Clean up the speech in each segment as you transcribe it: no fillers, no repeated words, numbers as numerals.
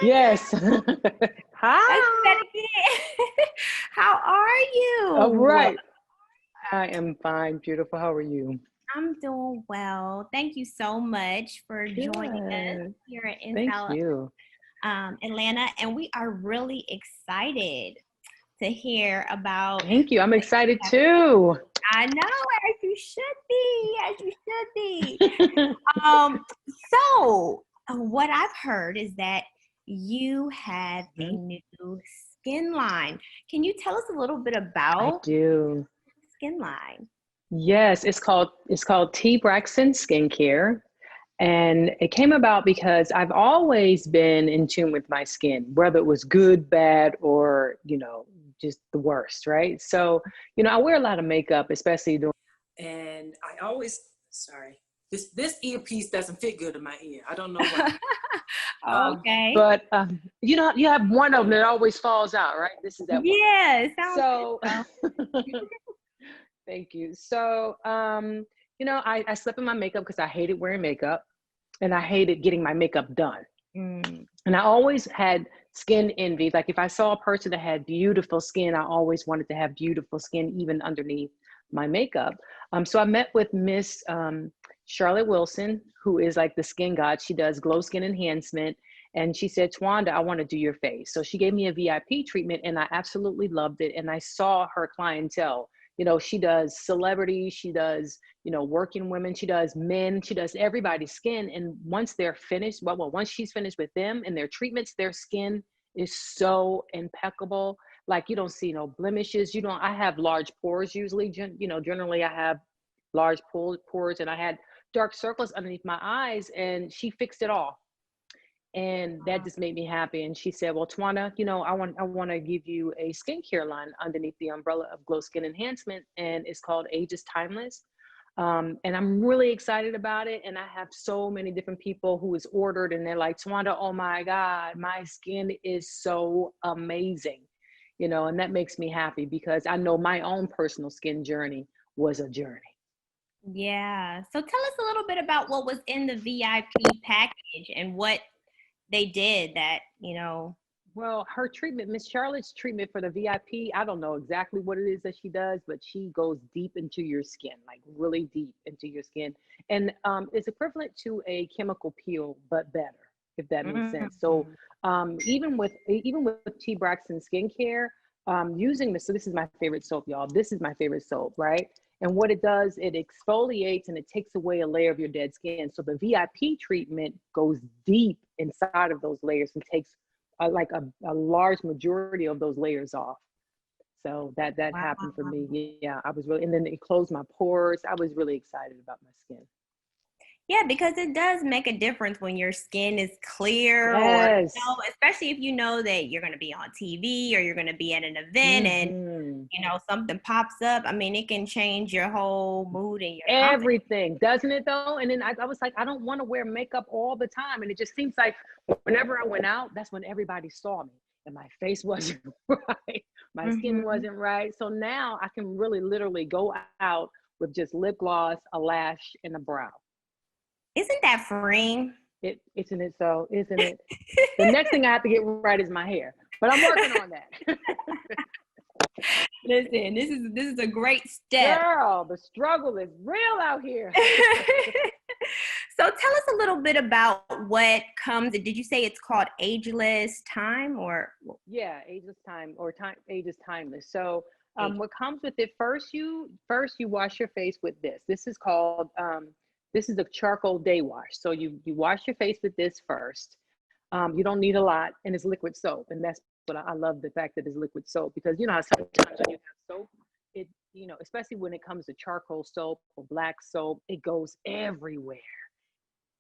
Yes. Let's do that Hi. again. How are All you? right. I am fine, beautiful. How are you? I'm doing well. Thank you so much for joining us Good. here in Thank South you. Atlanta. And we are really excited to hear about Thank you. I'm what you excited have. too. I know, as you should be, as you should be. Um, so what I've heard is that you have a Mhm. new skin line. Can you tell us a little bit I about do. skin line? Yes, it's called T Braxton Skincare. And it came about because I've always been in tune with my skin, whether it was good, bad, or, just the worst, right? So, I wear a lot of makeup, especially during. And I always, sorry, this earpiece doesn't fit good in my ear. I don't know why. Okay. But you have one of them that always falls out, right? This is that one. Yeah, it sounds So, good thank you. So, I slept in my makeup because I hated wearing makeup and I hated getting my makeup done. though. And I always had skin envy. Like if I saw a person that had beautiful skin, I always wanted to have beautiful skin even underneath my makeup. So I met with Miss Charlotte Wilson, who is like the skin god. She does glow skin enhancement. And she said, Towanda, I want to do your face. So she gave me a VIP treatment and I absolutely loved it. And I saw her clientele. She does celebrities, she does, working women, she does men, she does everybody's skin. And once they're finished, once she's finished with them and their treatments, their skin is so impeccable. Like you don't see no blemishes. I have large pores usually, generally I have large pores and I had dark circles underneath my eyes and she fixed it all. And that just made me happy. And she said, well, Twana, I want to give you a skincare line underneath the umbrella of Glow Skin Enhancement, and it's called Age is Timeless. And I'm really excited about it. And I have so many different people who is ordered and they're like, Tawanda, oh my God, my skin is so amazing. And that makes me happy because I know my own personal skin journey was a journey. Yeah. So tell us a little bit about what was in the VIP package and what they did that. Well, her treatment, Miss Charlotte's treatment for the VIP, I don't know exactly what it is that she does, but she goes deep into your skin, like really deep into your skin. And it's equivalent to a chemical peel, but better, if that makes sense. So Mhm. even with T Braxton skincare, using this, so this is my favorite soap, y'all. This is my favorite soap, right? And what it does, it exfoliates and it takes away a layer of your dead skin. So the VIP treatment goes deep inside of those layers and takes like a large majority of those layers off. So that Wow. happened for me. Yeah, I was really, and then it closed my pores. I was really excited about my skin. Yeah, because it does make a difference when your skin is clear or, Yes. especially if you know that you're going to be on TV or you're going to be at an event and, Hmm. something pops up. I mean, it can change your whole mood and your confidence. Everything, doesn't it though? And then I was like, I don't want to wear makeup all the time. And it just seems like whenever I went out, that's when everybody saw me. And my face wasn't right. My skin Hmm. wasn't right. So now I can really literally go out with just lip gloss, a lash, and a brow. Isn't that freeing? Isn't it so? Isn't it? The next thing I have to get right is my hair. But I'm working on that. Listen, this is a great step. Girl, the struggle is real out here. So tell us a little bit about what comes. Did you say it's called Ageless Time or Yeah, ageless time or time age is timeless. So Age? what comes with it first you wash your face with this. This is a charcoal day wash. So you wash your face with this first. You don't need a lot and it's liquid soap. And that's what I love the fact that it's liquid soap because you know how sometimes when you have soap, it especially when it comes to charcoal soap or black soap, it goes everywhere.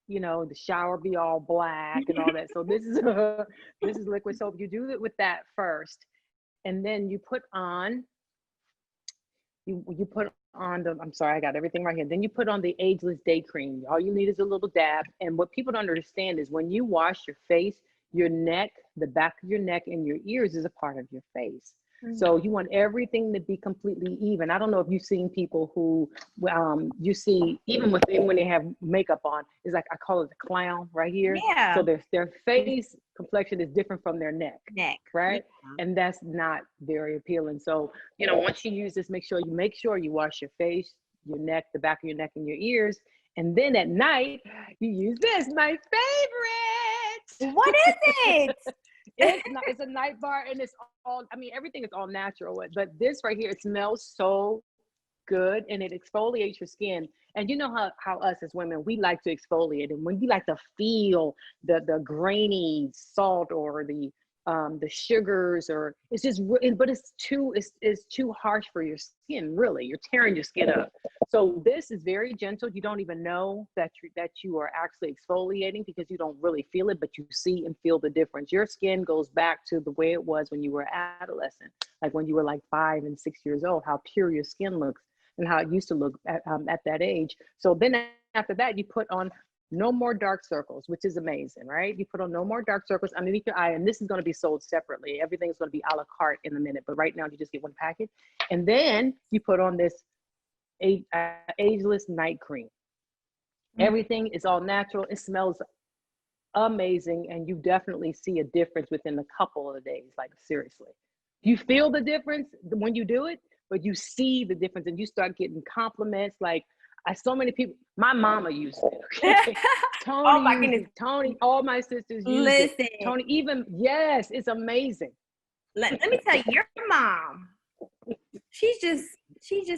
The shower be all black and all that. So this is this is liquid soap. You do it with that first, and then you put on the. I'm sorry, I got everything right here. Then you put on the Ageless Day Cream. All you need is a little dab. And what people don't understand is when you wash your face, your neck, the back of your neck and your ears is a part of your face. Mhm. So you want everything to be completely even. I don't know if you've seen people who, you see, even when they have makeup on, it's like, I call it the clown right here. Yeah. So their face complexion is different from their neck, Neck. right? Yeah. And that's not very appealing. So, once you use this, make sure you wash your face, your neck, the back of your neck and your ears. And then at night, you use this, my favorite. What is it? It's a night bar, and it's all, everything is all natural, but this right here, it smells so good, and it exfoliates your skin. And you know how us as women, we like to exfoliate, and when we like to feel the grainy salt or the sugars, or it's just, but it's too harsh for your skin. Really, you're tearing your skin up. So this is very gentle. You don't even know that you are actually exfoliating, because you don't really feel it, but you see and feel the difference. Your skin goes back to the way it was when you were adolescent, like when you were like 5 and 6 years old, how pure your skin looks and how it used to look at that age. So then after that, you put on no more dark circles, which is amazing, right? You put on no more dark circles underneath your eye, and this is going to be sold separately. Everything's going to be a la carte in a minute, but right now you just get one package. And then you put on this ageless night cream. Everything is all natural. It smells amazing, and you definitely see a difference within a couple of days. Like, seriously, you feel the difference when you do it, but you see the difference, and you start getting compliments. Like, so many people, my mama used it. Okay? Tony, oh my goodness. Tony, all my sisters use it. Tony, even, yes, it's amazing. Let me tell you, your mom, she's just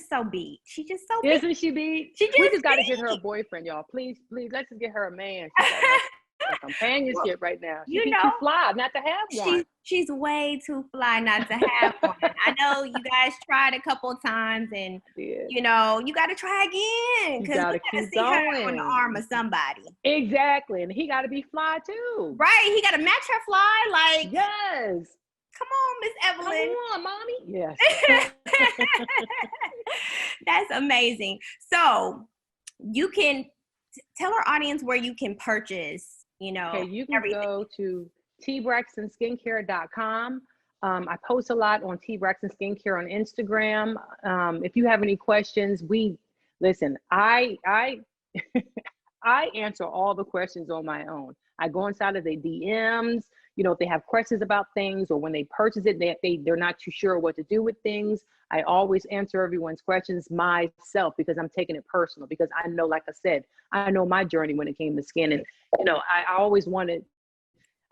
so beat. She's just so beat. Isn't she beat? We just got to get her a boyfriend, y'all. Please, let's just get her a man. She's got companionship right now. She's too fly not to have one. She's way too fly not to have one. I know you guys tried a couple times, and you got to try again, because we got to see her on the arm of somebody. Exactly, and he got to be fly too. Right, he got to match her fly. Like, yes. Come on, Miss Evelyn. Come on, mommy. Yes. That's amazing. So you can tell our audience where you can purchase, Okay, you can everything. go to tbraxtonskincare.com. I post a lot on T Braxton Skincare on Instagram. If you have any questions, I I answer all the questions on my own. I go inside of their DMs, if they have questions about things, or when they purchase it, they're not too sure what to do with things. I always answer everyone's questions myself, because I'm taking it personal, because I know, like I said, I know my journey when it came to skin. And,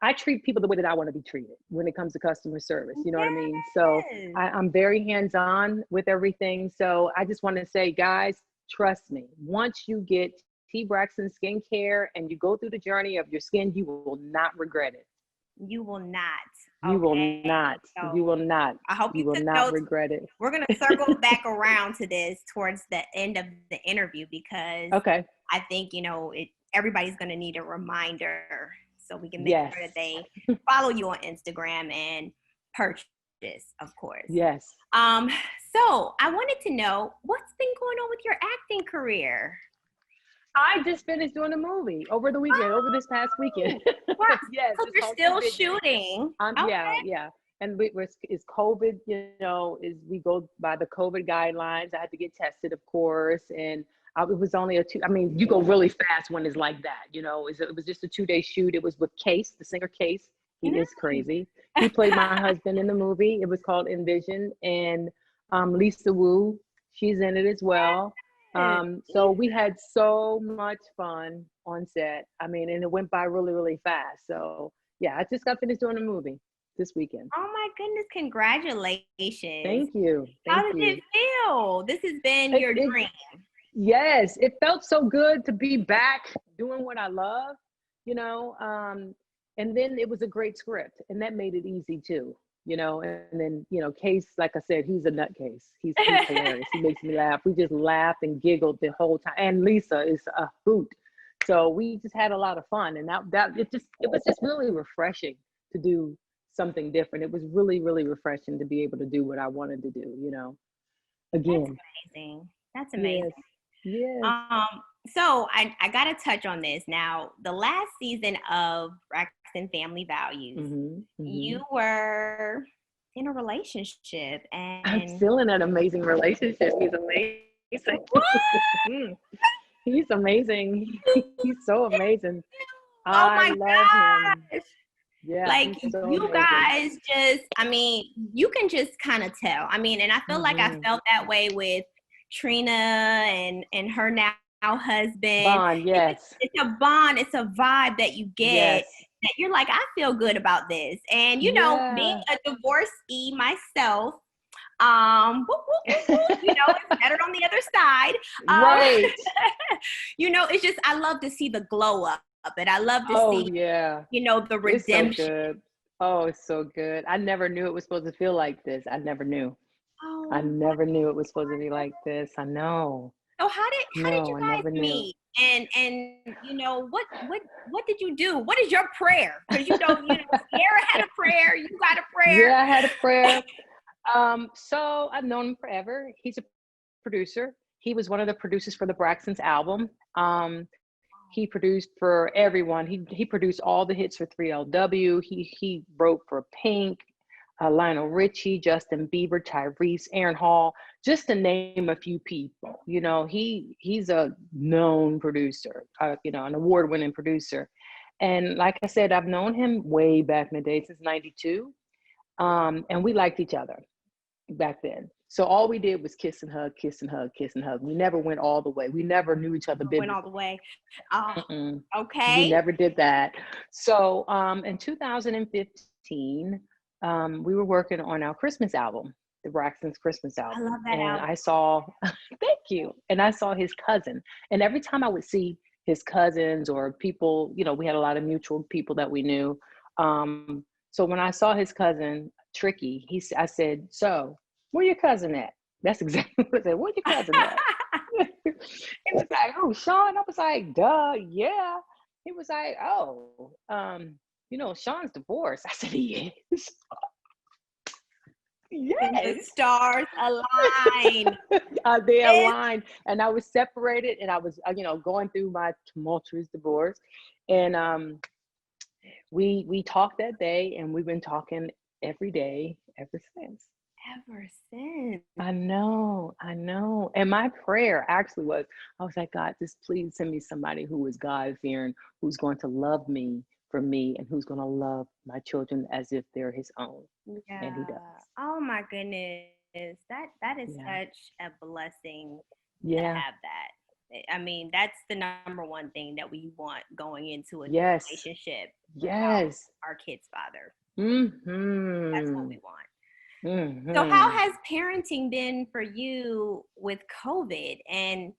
I treat people the way that I want to be treated when it comes to customer service. You know what I mean? So I'm very hands-on with everything. So I just want to say, guys, trust me, once you get T Braxton Skincare and you go through the journey of your skin, you will not regret it. You will not. Okay? You will not. So you will not. I hope you will took not notes. regret it. We're going to circle back around to this towards the end of the interview, because I think, everybody's going to need a reminder, so we can make sure that they follow you on Instagram and purchase, of course. Yes. So I wanted to know, what's been going on with your acting career? I just finished doing a movie over the weekend, over this past weekend. Wow. Yes. So you're still shooting. Yeah. And it's COVID, we go by the COVID guidelines. I had to get tested, of course. And it was only you go really fast when it's like that, it was just a 2-day shoot. It was with Case, the singer Case. He is crazy. He played my husband in the movie. It was called Envision. And Lisa Wu, she's in it as well. So we had so much fun on set. And it went by really, really fast. So yeah, I just got finished doing a movie this weekend. Oh my goodness, congratulations. Thank you. How did it feel? This has been your dream. Yes, it felt so good to be back doing what I love, and then it was a great script, and that made it easy too, and then, Case, like I said, he's a nutcase. He's hilarious. He makes me laugh. We just laughed and giggled the whole time. And Lisa is a hoot. So we just had a lot of fun, and it was just really refreshing to do something different. It was really, really refreshing to be able to do what I wanted to do, again. That's amazing. Yes. So I got to touch on this. Now, the last season of Braxton Family Values, you were in a relationship, and I'm still in an amazing relationship. He's amazing. He's amazing. He's so amazing. Oh my love him. gosh. Yeah, like so you amazing. guys just, I mean, you can just kind of tell. I mean, and I feel like I felt that way with Trina and her now husband. Bond, yes. It's a bond. It's a vibe that you get. Yes. That you're like, I feel good about this. And you know, being a divorcee myself, you know, it's better on the other side. Right. You know, it's just, I love to see the glow up, and I love to see, you know, the redemption. It's so good. Oh, it's so good. I never knew it was supposed to feel like this. I never knew. I never knew it was supposed to be like this. I know. So how did you guys meet? And you know, what did you do? What is your prayer? Because you know, Sierra had a prayer. You got a prayer. Yeah, I had a prayer. So I've known him forever. He's a producer. He was one of the producers for the Braxton's album. He produced for everyone. He produced all the hits for 3LW. He wrote for Pink, Lionel Richie, Justin Bieber, Tyrese, Aaron Hall, just to name a few people. You know, he's a known producer, you know, an award-winning producer. And like I said, I've known him way back in the day, since '92. And we liked each other back then. So all we did was kiss and hug, kiss and hug, kiss and hug. We never went all the way. We never knew each other. Went all the way. Okay. We never did that. So in 2015, we were working on our Christmas album, the Braxton's Christmas album. I love that album. I saw, thank you. And I saw his cousin. And every time I would see his cousins or people, you know, we had a lot of mutual people that we knew. So when I saw his cousin, Tricky, I said, so where your cousin at? That's exactly what I said. Where your cousin at? He was like, oh, Sean. I was like, duh, yeah. He was like, oh, you know, Sean's divorced. I said, he is. Yes. The stars align. They aligned. And I was separated, and I was, you know, going through my tumultuous divorce. And we talked that day, and we've been talking every day ever since. I know. And my prayer actually was, I was like, God, just please send me somebody who is God-fearing, who's going to love me for me, and who's going to love my children as if they're his own. Yeah. And he does. Oh my goodness. That is such a blessing to have that. I mean, that's the number one thing that we want going into a relationship. Yes. Our kid's father. Mm-hmm. That's what we want. Mm-hmm. So how has parenting been for you with COVID, and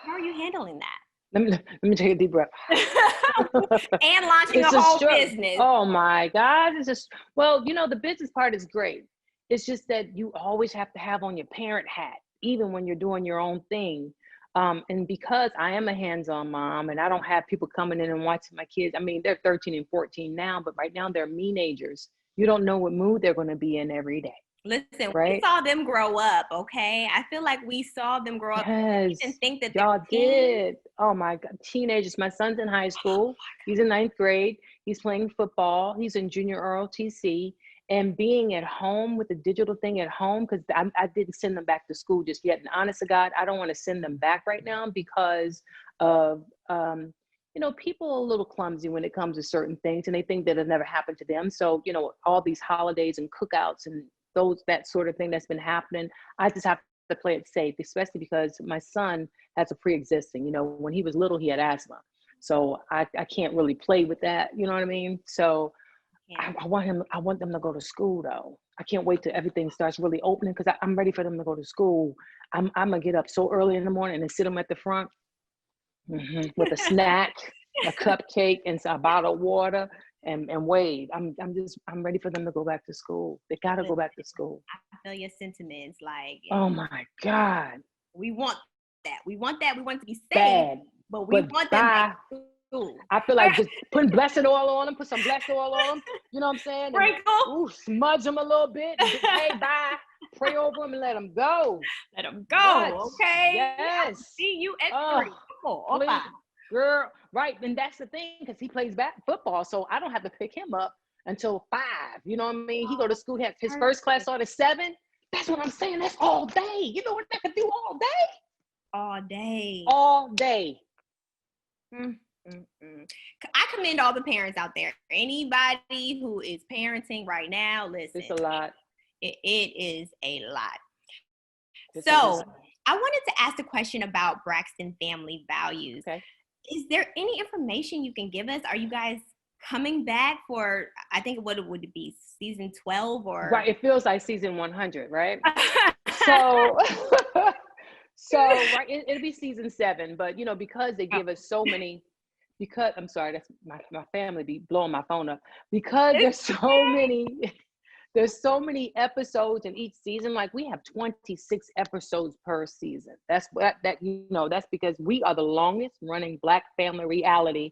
how are you handling that? Let me take a deep breath. And launching a whole business. Oh my God. It's just, well, you know, the business part is great. It's just that you always have to have on your parent hat, even when you're doing your own thing. And because I am a hands-on mom, and I don't have people coming in and watching my kids. I mean, they're 13 and 14 now, but right now they're teenagers. You don't know what mood they're going to be in every day. Listen, we saw them grow up, okay? I feel like we saw them grow up. Yes. And think that y'all did. Oh my God. Teenagers. My son's in high school. He's in 9th grade. He's playing football. He's in junior ROTC. And being at home with the digital thing at home, because I didn't send them back to school just yet. And honest to God, I don't want to send them back right now because of, you know, people are a little clumsy when it comes to certain things, and they think that it never happened to them. So, you know, all these holidays and cookouts and that sort of thing that's been happening, I just have to play it safe, especially because my son has a pre-existing, you know, when he was little, he had asthma. So I can't really play with that. You know what I mean? So I want them to go to school though. I can't wait till everything starts really opening, because I'm ready for them to go to school. I'm gonna get up so early in the morning and sit them at the front with a snack, a cupcake, and a bottle of water, and wave. I'm ready for them to go back to school. They gotta go back to school. I feel your sentiments. Like, oh my God, we want that. We want that. We want to be safe, bad, but we want them back to I feel like just putting blessed oil on them, put some blessed oil on them. You know what I'm saying? Sprinkle. Smudge them a little bit. And hey, bye. Pray over them and let them go. Let them go. Okay. Yes. See you at 3. Please, girl. Right. And that's the thing, because he plays football. So I don't have to pick him up until 5. You know what I mean? He go to school. His first class started at 7. That's what I'm saying. That's all day. You know what I can do all day? All day. All day. I commend all the parents out there. Anybody who is parenting right now, listen. It's a lot. It is a lot. So I wanted to ask a question about Braxton family values. Okay. Is there any information you can give us? Are you guys coming back for, I think, what would it be, season 12 or? Right, it feels like season 100, right? So right, it'll be season 7, but you know, because they give us so many, because I'm sorry, that's my family be blowing my phone up, because there's so many episodes in each season. Like we have 26 episodes per season. That's that's because we are the longest running Black family reality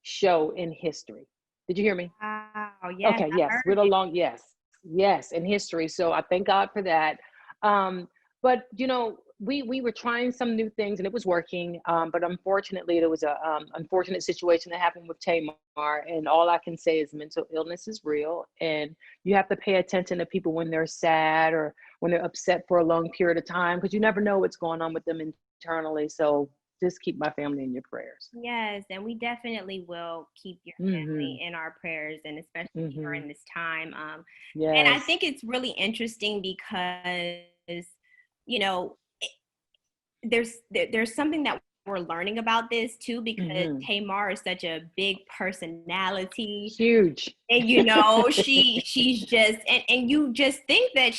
show in history. Did you hear me? Wow. Yes. Okay. Yes. We're the long. Yes. In history. So I thank God for that. But you know, we were trying some new things and it was working. But unfortunately, there was a unfortunate situation that happened with Tamar. And all I can say is mental illness is real, and you have to pay attention to people when they're sad or when they're upset for a long period of time, because you never know what's going on with them internally. So just keep my family in your prayers. Yes, and we definitely will keep your family in our prayers, and especially during this time. Yes. And I think it's really interesting because, you know, there's something that we're learning about this too, because Tamar is such a big personality. Huge. And you know, she's just and you just think that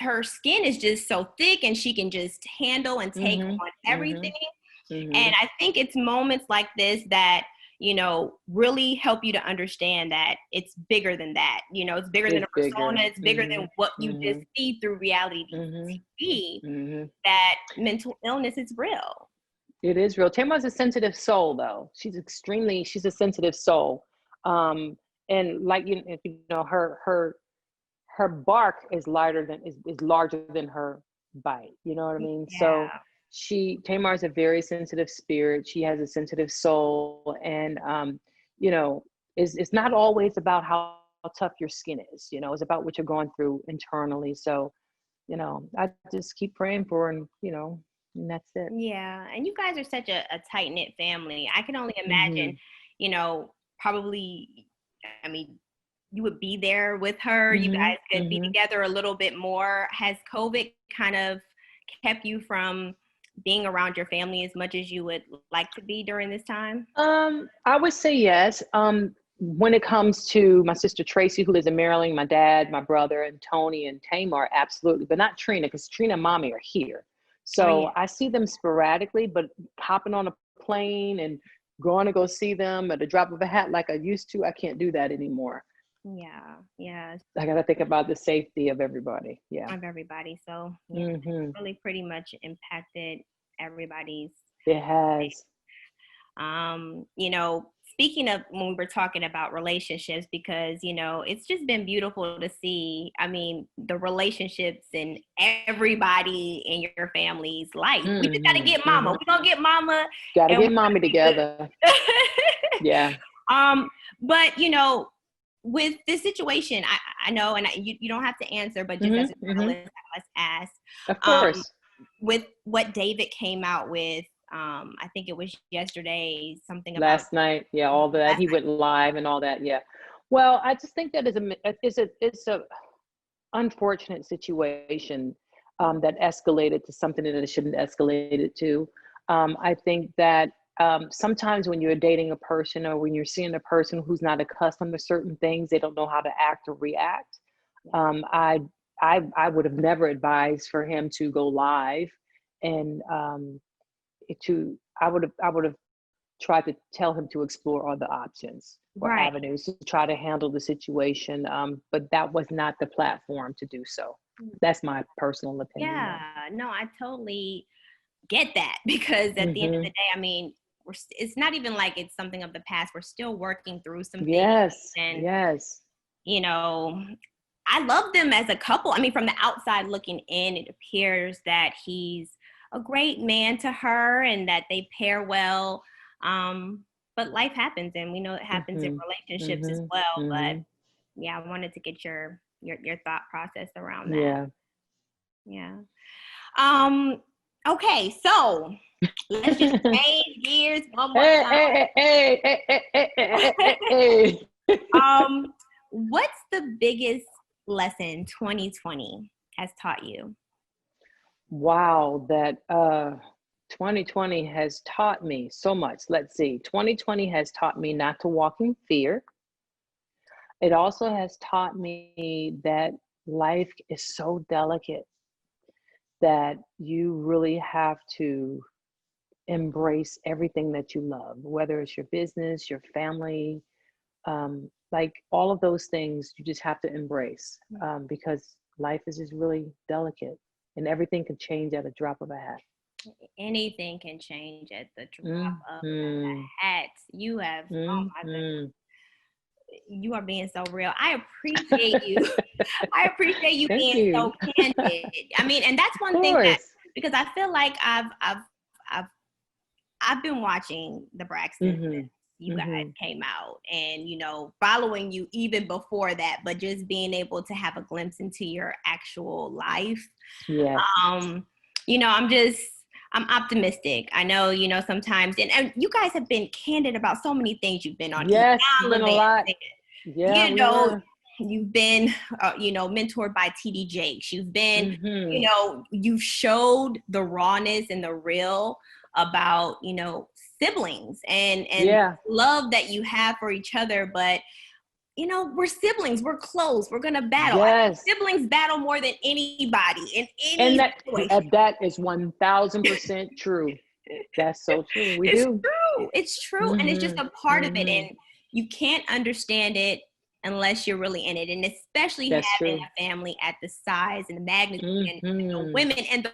her skin is just so thick and she can just handle and take on everything. And I think it's moments like this that, you know, really help you to understand that it's bigger than that. You know, it's bigger than a persona. It's bigger than what you just see through reality TV. That mental illness is real. It is real. Tamar's a sensitive soul, though. She's a sensitive soul. And like, you know, her bark is larger than her bite. You know what I mean? Yeah. So Tamar is a very sensitive spirit. She has a sensitive soul, and you know, it's not always about how tough your skin is. You know, it's about what you're going through internally. So, you know, I just keep praying for her, and you know, and that's it. Yeah, and you guys are such a tight knit family. I can only imagine, you know, probably, I mean, you would be there with her. You guys could be together a little bit more. Has COVID kind of kept you from being around your family as much as you would like to be during this time? I would say yes. When it comes to my sister Tracy, who lives in Maryland, my dad, my brother, and Tony and Tamar, absolutely, but not Trina, because Trina and Mommy are here. So I see them sporadically, but hopping on a plane and going to go see them at the drop of a hat like I used to, I can't do that anymore. Yeah. I got to think about the safety of everybody. Yeah. Of everybody. So it's really pretty much impacted everybody's. It has. You know, speaking of when we were talking about relationships, because, you know, it's just been beautiful to see, I mean, the relationships in everybody in your family's life. We just got to get mama. We're going to get mama. Got to get mommy together. Yeah. But, you know, with this situation, I know, and you don't have to answer, but just as a journalist, let's ask. Of course. With what David came out with, I think it was yesterday, something about last night. Yeah, all that. He went live and all that. Yeah. Well, I just think that it's a unfortunate situation that escalated to something that it shouldn't escalated to. I think that sometimes when you're dating a person or when you're seeing a person who's not accustomed to certain things, they don't know how to act or react. I would have never advised for him to go live, and I would have tried to tell him to explore other options or avenues to try to handle the situation. But that was not the platform to do so. That's my personal opinion. Yeah, no, I totally get that, because at the end of the day, I mean, it's not even like it's something of the past. We're still working through some things. Yes. And, yes. You know, I love them as a couple. I mean, from the outside looking in, it appears that he's a great man to her and that they pair well. But life happens, and we know it happens in relationships as well. But yeah, I wanted to get your thought process around that. Yeah. Okay, so let's just change gears one more time. What's the biggest lesson 2020 has taught you? Wow, that 2020 has taught me so much. Let's see. 2020 has taught me not to walk in fear. It also has taught me that life is so delicate that you really have to embrace everything that you love, whether it's your business, your family, like all of those things you just have to embrace, because life is just really delicate and everything can change at a drop of a hat. Anything can change at the drop of a hat. You have, oh my goodness. You are being so real. I appreciate you. I appreciate you being so candid. I mean, and that's one thing that, because I feel like I've been watching the Braxtons since you guys came out, and, you know, following you even before that, but just being able to have a glimpse into your actual life. Yeah. You know, I'm optimistic. I know, you know, sometimes, and you guys have been candid about so many things. You've been on, yes, been a lot. Yeah, you know, you've been, you know, mentored by TD Jakes. You've been, you know, you've showed the rawness and the real about, you know, siblings and love that you have for each other. But, you know, we're siblings. We're close. We're gonna battle. Yes. Siblings battle more than anybody in any situation. That is 1000% true. That's so true. It's true. It's true, and it's just a part of it, and you can't understand it unless you're really in it. And especially having a family at the size and the magnitude and the women and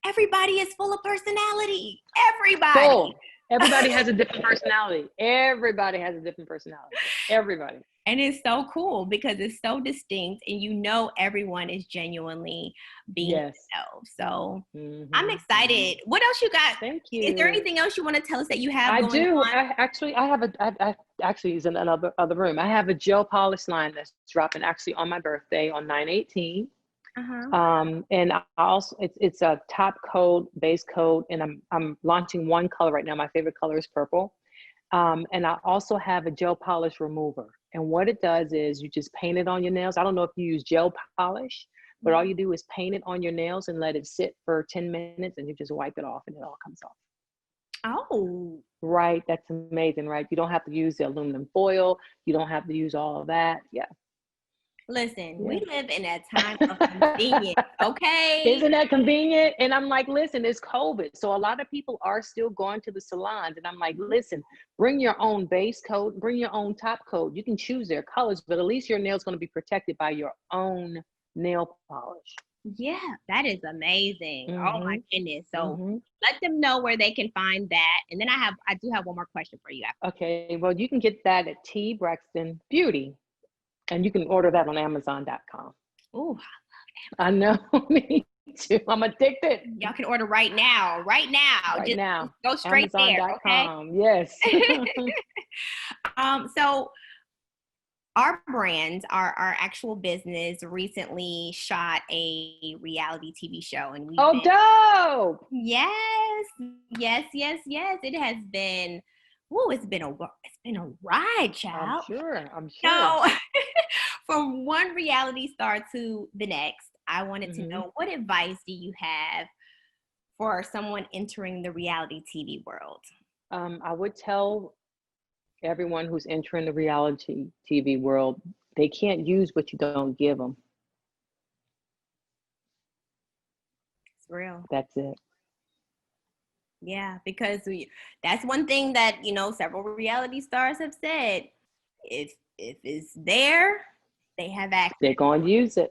everybody is full of personality. Everybody. Everybody has a different personality. Everybody has a different personality. Everybody. And it's so cool because it's so distinct, and you know everyone is genuinely being themselves. So I'm excited. What else you got? Thank you. Is there anything else you want to tell us that you have going on? I actually is in another room. I have a gel polish line that's dropping actually on my birthday on 9/18. And I also it's a top coat, base coat, and I'm launching one color right now. My favorite color is purple. And I also have a gel polish remover. And what it does is you just paint it on your nails. I don't know if you use gel polish, but all you do is paint it on your nails and let it sit for 10 minutes and you just wipe it off and it all comes off. Oh. Right. That's amazing, right? You don't have to use the aluminum foil. You don't have to use all of that. Yeah. Listen, we live in a time of convenience, okay? Isn't that convenient? And I'm like, listen, it's COVID. So a lot of people are still going to the salons. And I'm like, listen, bring your own base coat, bring your own top coat. You can choose their colors, but at least your nail's going to be protected by your own nail polish. Yeah, that is amazing. Oh my goodness. So let them know where they can find that. And then I do have one more question for you. Okay, well, you can get that at T Braxton Beauty. And you can order that on Amazon.com. Oh, I know, me too. I'm addicted. Y'all can order right now. Just go straight Amazon.com. There, okay? Yes. So our brand, our actual business recently shot a reality TV show. And dope! Yes. It has been, it's been a ride, child. I'm sure. So, from one reality star to the next, I wanted to know, what advice do you have for someone entering the reality TV world? I would tell everyone who's entering the reality TV world, they can't use what you don't give them. It's real. That's it. Yeah, because that's one thing that, you know, several reality stars have said. If it's there, they have access. They're going to use it.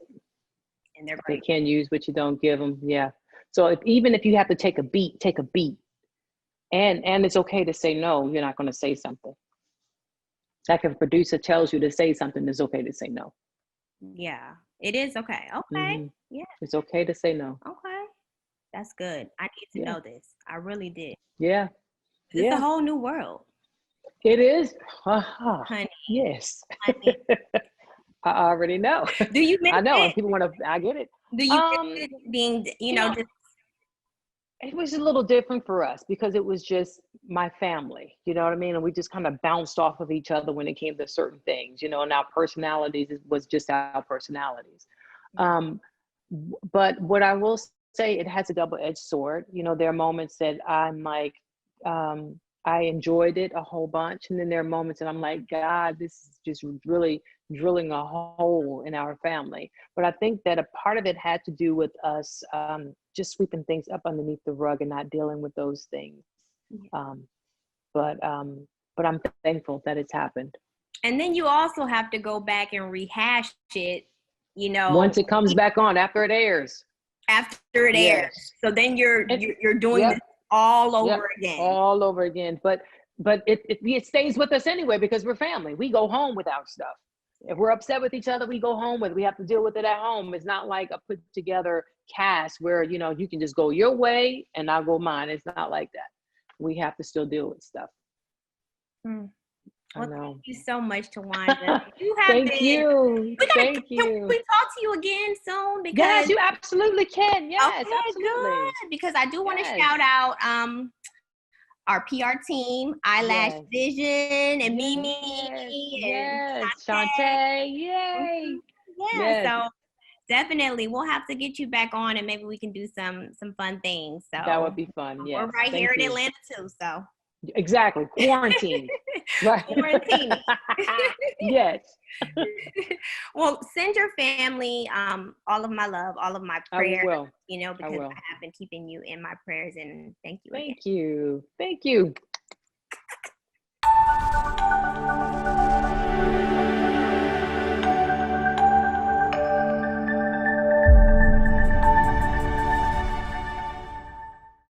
And they're great. They can't use what you don't give them. Yeah. So even if you have to take a beat, And it's okay to say no. You're not going to say something. Like if a producer tells you to say something, it's okay to say no. Yeah, it is okay. Okay. Yeah. It's okay to say no. Okay. That's good. I need to know this. I really did. Yeah. It's a whole new world. It is. Honey. Yes. Honey. I already know. Do you miss I know. it? People want to, I get it. Do you miss it being, just... It was a little different for us because it was just my family, you know what I mean? And we just kind of bounced off of each other when it came to certain things, and our personalities was just our personalities. But what I will say, it has a double-edged sword. There are moments that I'm like, I enjoyed it a whole bunch. And then there are moments that I'm like, God, this is just really drilling a hole in our family. But I think that a part of it had to do with us just sweeping things up underneath the rug and not dealing with those things. But I'm thankful that it's happened. And then you also have to go back and rehash it, once it comes back on, after it airs. After it airs. So then you're doing this all over again. All over again. But it stays with us anyway because we're family. We go home with our stuff. If we're upset with each other, we go home with it. We have to deal with it at home. It's not like a put together cast where, you can just go your way and I'll go mine. It's not like that. We have to still deal with stuff. Well, thank you so much, Towanda. Thank you. Thank you. Can we talk to you again soon? Because yes, you absolutely can. Yes, okay, absolutely. Good. Because I do want to shout out our PR team, Eyelash Vision, and Mimi, and Shantae. Yay! So definitely, we'll have to get you back on, and maybe we can do some fun things. So that would be fun. Yeah, we're right here in Atlanta too. So exactly, quarantine. Right. Quarantine. Yes. Well, send your family all of my love, all of my prayers. I will. Because I have been keeping you in my prayers, and thank you. Thank you. Thank you.